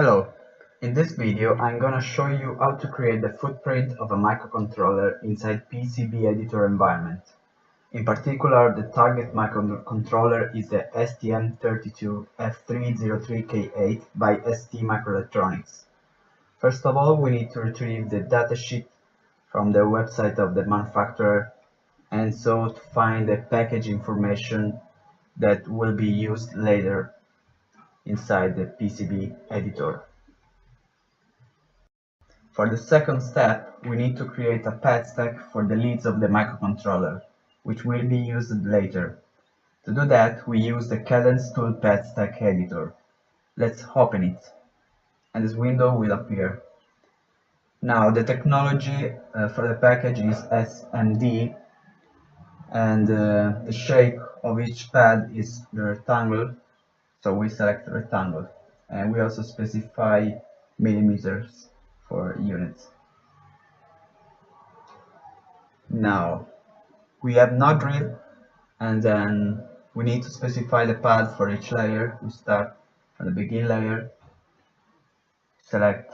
Hello, in this video I'm gonna show you how to create the footprint of a microcontroller inside PCB editor environment. In particular, the target microcontroller is the STM32F303K8 by ST Microelectronics. First of all, we need to retrieve the datasheet from the website of the manufacturer and so to find the package information that will be used later inside the PCB editor. For the second step, we need to create a pad stack for the leads of the microcontroller, which will be used later. To do that, we use the Cadence tool pad stack editor. Let's open it, and this window will appear. Now, the technology for the package is SMD, and the shape of each pad is the rectangle, so we select rectangle, and we also specify millimeters for units. Now we have no drill, and then we need to specify the pad for each layer. We start from the begin layer, select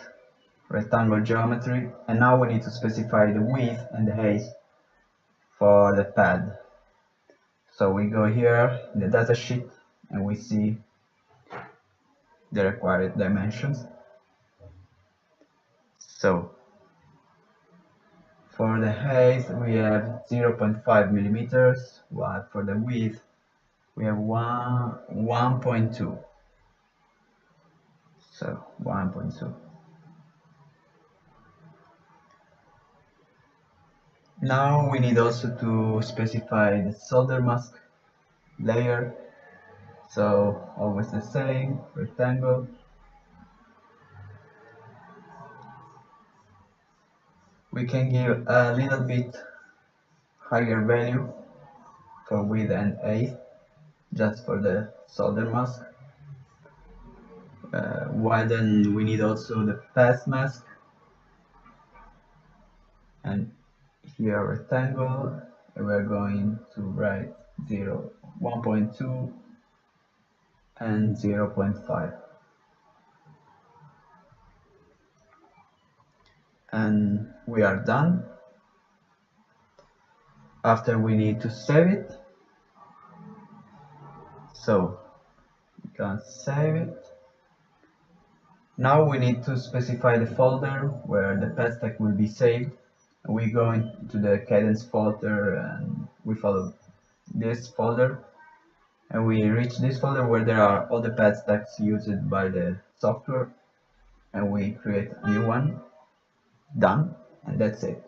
rectangle geometry, and now we need to specify the width and the height for the pad. So we go here in the datasheet and we see the required dimensions. So for the height we have 0.5 millimeters, while for the width we have 1.2. So 1.2. Now we need also to specify the solder mask layer. So always the same, rectangle. We can give a little bit higher value for width and height, just for the solder mask. While then we need also the pass mask, and here rectangle, and we're going to write 1.2 and 0.5. And we are done. After we need to save it, so we can save it. Now we need to specify the folder where the pad stack will be saved. We go into the Cadence folder and we follow this folder, and we reach this folder where there are all the pad stacks used by the software, and we create a new one. Done, and that's it.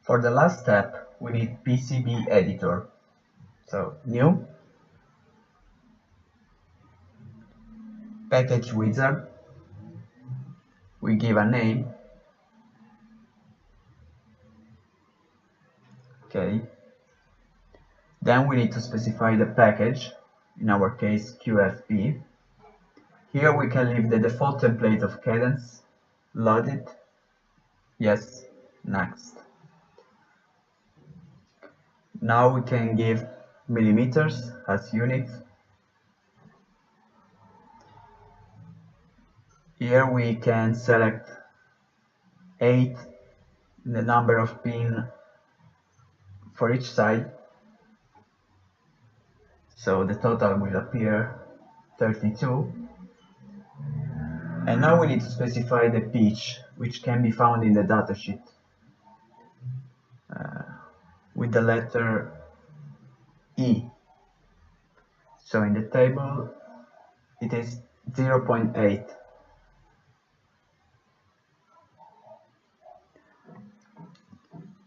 For the last step, we need PCB editor. So new, package wizard, we give a name, okay. Then we need to specify the package, in our case QFP. Here we can leave the default template of Cadence, load it, yes, next. Now we can give millimeters as units. Here we can select 8, the number of pins for each side. So the total will appear 32. And now we need to specify the pitch, which can be found in the datasheet with the letter E. So in the table it is 0.8.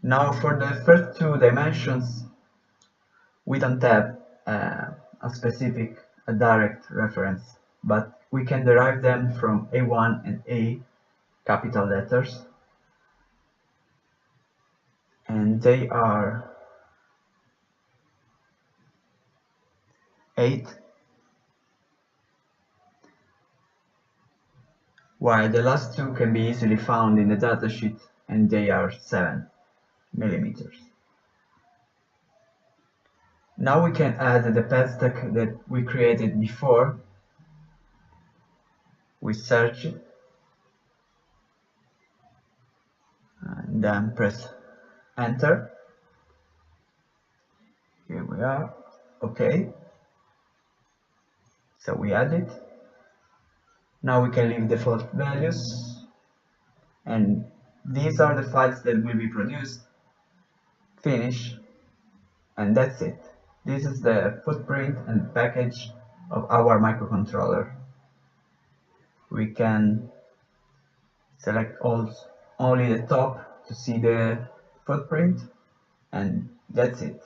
Now for the first two dimensions we don't have a direct reference, but we can derive them from A1 and A capital letters, and they are 8, while the last two can be easily found in the datasheet, and they are 7 millimeters. Now we can add the pad stack that we created before, We search it and then press enter. Here we are. Okay, so we add it. Now we can leave default values, and these are the files that will be produced. Finish, and that's it. This is the footprint and package of our microcontroller. We can select only the top to see the footprint, and that's it.